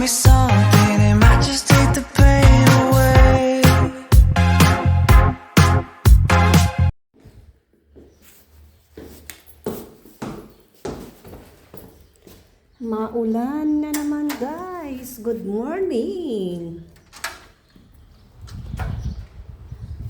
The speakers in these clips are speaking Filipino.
me something, it might just take the pain away. Maulan na naman guys. Good morning.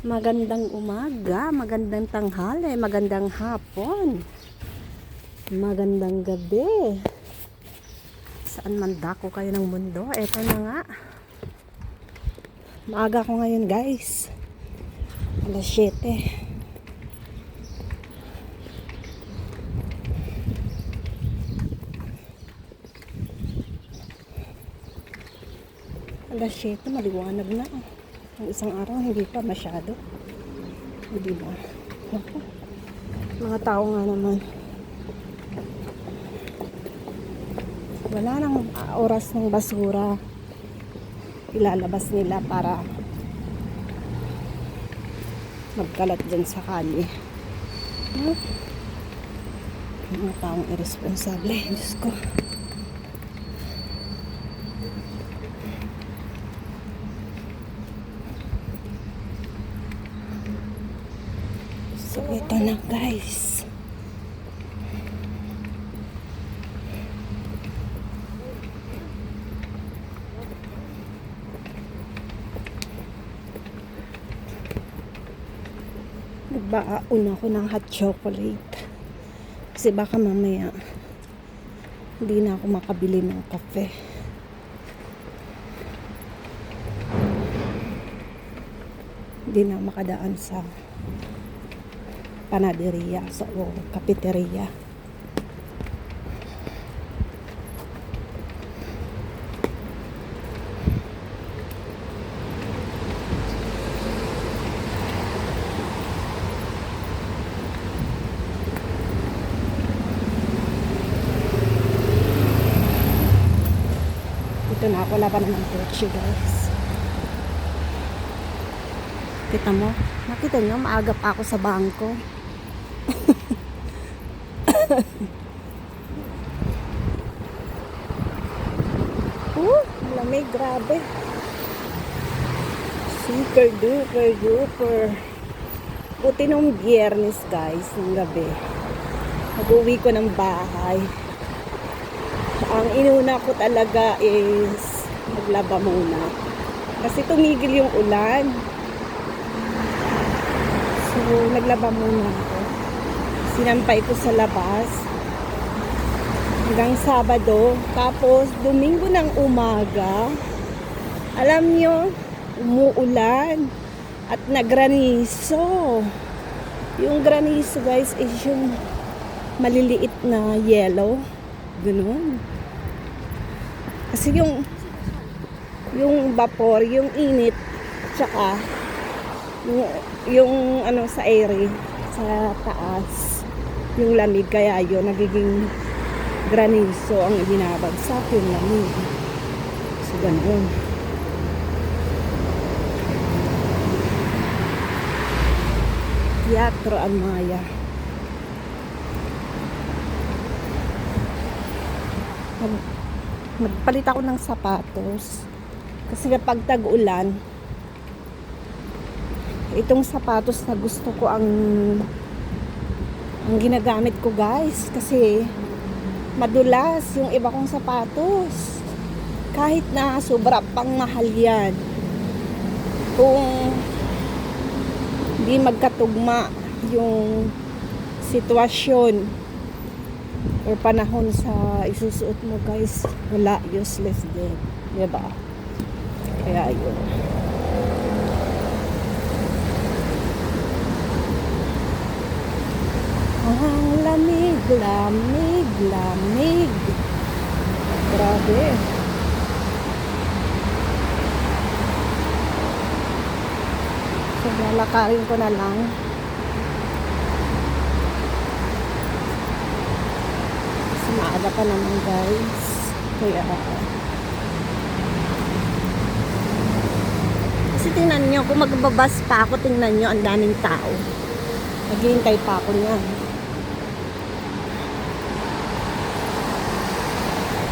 Magandang umaga, magandang tanghali, magandang hapon, magandang gabi. Saan man dako kayo ng mundo, eto na nga. Maaga ko ngayon guys. Alas 7. Alas 7, maliwanag na. Ang isang araw, hindi pa masyado. Hindi ba? Naku. Mga tao nga naman. Wala nang oras ng basura. Ilalabas nila para magkalat dyan sa kalye. Mga taong irresponsible. Diyos ko. So, ito na guys. Nagbaon ako ng hot chocolate. Kasi baka mamaya hindi na ako makabili ng kape. Hindi na makadaan sa panaderia o kafeteria. Ito na ako, wala pa naman kotse guys. Kita mo? Nakita nyo, maaga pa ako sa bangko. Malamig, grabe. Super duper duper. Buti nung Biyernes guys, ng gabi. Mag-uwi ko ng bahay. Ang inuna ko talaga is maglaba muna. Kasi tumigil yung ulan. So, naglaba muna ako. Sinampay ko sa labas hanggang Sabado. Tapos, Domingo ng umaga, alam nyo, umuulan at nagraniso. Yung graniso guys is yung maliliit na yellow. Ganun. Kasi yung vapor, yung init, tsaka yung ano sa air sa taas, yung lamig, kaya yun nagiging granizo ang ibinabagsak yung lamig. So ganun. Teatro Amaya. Magpalit ako ng sapatos kasi kapag tag-ulan, itong sapatos na gusto ko ang ginagamit ko guys, kasi madulas yung iba kong sapatos kahit na sobra pang mahal yan. Kung hindi magkatugma yung sitwasyon or panahon sa isusuot mo guys, wala, useless din, diba? Kaya yun. Ang lamig, lamig, lamig. Grabe. So, lalakarin ko na lang. Kasi maaga pa naman guys. Kaya kasi tingnan nyo, kung magbabas pa ako, tingnan nyo, ang daming tao. Naghihintay pa ako niyan.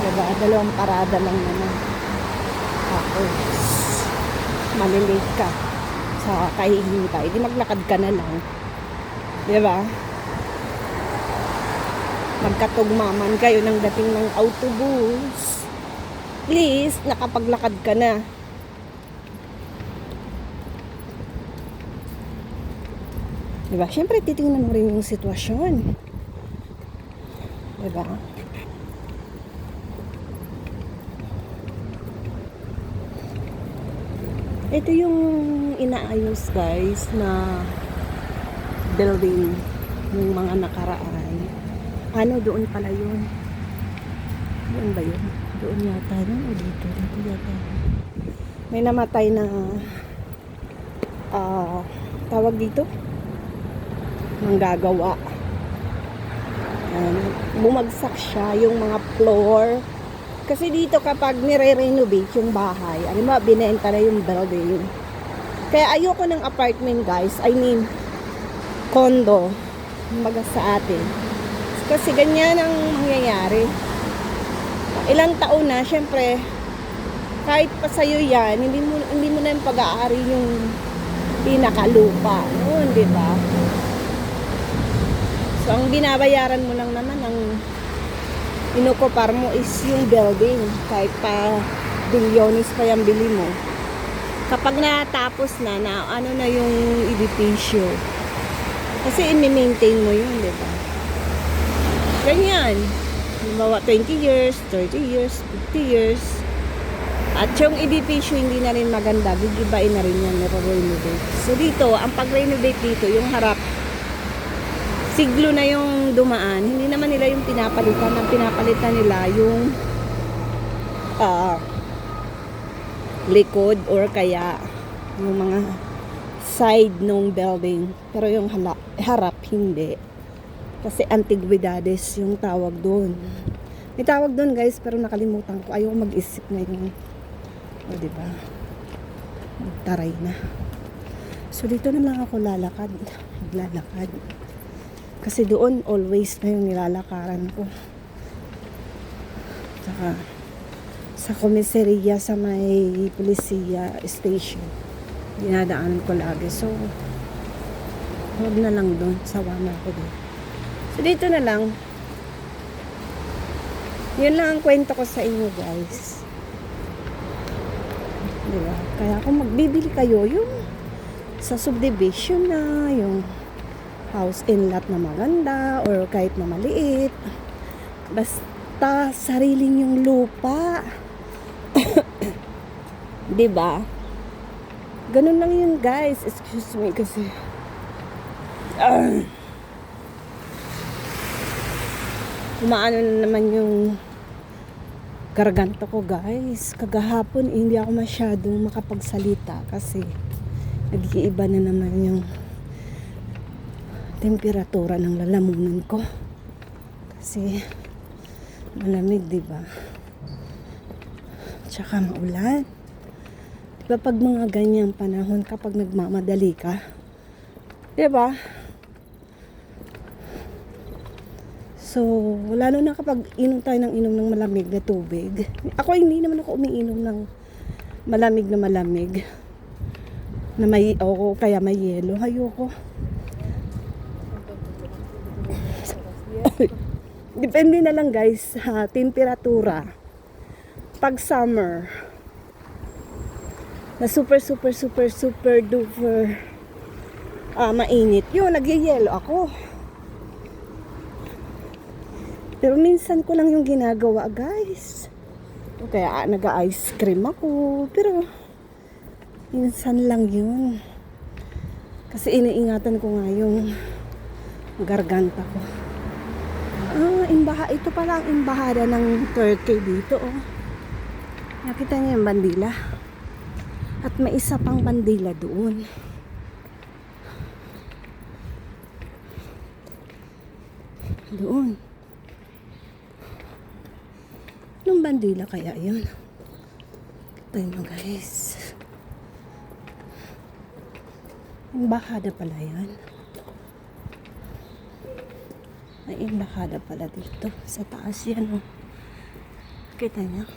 Diba? Dalawang parada lang naman. Tapos, malilate ka sa kahihintay. Di maglakad ka na lang. Diba? Magkatugmaman kayo ng dating ng autobus. Please, nakapaglakad ka na. Diba? Siyempre, titingnan mo rin yung sitwasyon. Diba? Ito yung inaayos guys na building yung mga nakaraan. Ano, doon pala yun? Doon ba yun? Doon yata yun o dito? Dito yata. May namatay na tawag dito? Manggagawa. Bumagsak siya yung mga floor. Kasi dito kapag nire-renovate yung bahay, ano ba, binenta na yung building. Kaya ayoko ng apartment guys. I mean, condo. Kumbaga sa atin. Kasi ganyan ang mangyayari. Ilang taon na, syempre, kahit pa sa'yo yan, hindi mo na yung pag-aari yung pinakalupa. Noon, di ba? So, ang binabayaran mo lang naman, ang inukupar mo is yung building. Kahit pa bilyones pa yung bili mo. Kapag natapos na, ano na yung edipisyo. Kasi i-maintain mo yun, di ba? Ganyan. Halimbawa, 20 years, 30 years, 50 years. At yung edipisyo hindi na rin maganda, gigibain na rin yan, nire-renovate. So dito, ang pag-renovate dito, yung harap, siglo na yung dumaan. Hindi naman nila yung pinapalitan. Ang pinapalitan nila yung likod or kaya yung mga side ng building. Pero yung harap, hindi. Kasi antigüedades yung tawag doon. May tawag doon guys, pero nakalimutan ko. Ayaw mag-isip ngayon. O, diba? Magtaray na. So, dito na lang ako lalakad. Maglalakad. Kasi doon, always na yung nilalakaran ko. Saka, sa komiseriya sa may polisiya station. Dinadaanan ko lagi. So, huwag na lang doon. Sawa na ako doon. So, dito na lang. Yun lang ang kwento ko sa inyo, guys. Diba? Kaya kung magbibili kayo, yung sa subdivision na, yung house in lot na maganda, or kahit na maliit, basta sariling yung lupa. Diba? Ganun lang yun, guys. Excuse me, kasi umaano na naman yung garganta ko guys. Kagahapon hindi ako masyadong makapagsalita kasi nag-iiba na naman yung temperatura ng lalamunan ko. Kasi malamig, diba? Tsaka maulan. Diba pag mga ganyang panahon, kapag nagmamadali ka, diba? So, lalo na kapag inom tayo ng malamig na tubig. Ako hindi naman ako umiinom ng malamig na may, o kaya may yelo. Ayoko. Depende na lang guys sa temperatura. Pag summer, na super duper mainit. Yun, nagyayelo ako. Pero minsan ko lang yung ginagawa, guys. O kaya nag-ice cream ako. Pero minsan lang yun. Kasi iniingatan ko nga yung garganta ko. Ito pala ang imbahada ng Turkey dito, oh. Nakita niyo yung bandila. At may isa pang bandila doon. Doon. Anong bandila kaya yun? Tayo mo guys. Imbahada pala yan. May imbahada pala dito. Sa taas yan, oh. Kita niyo?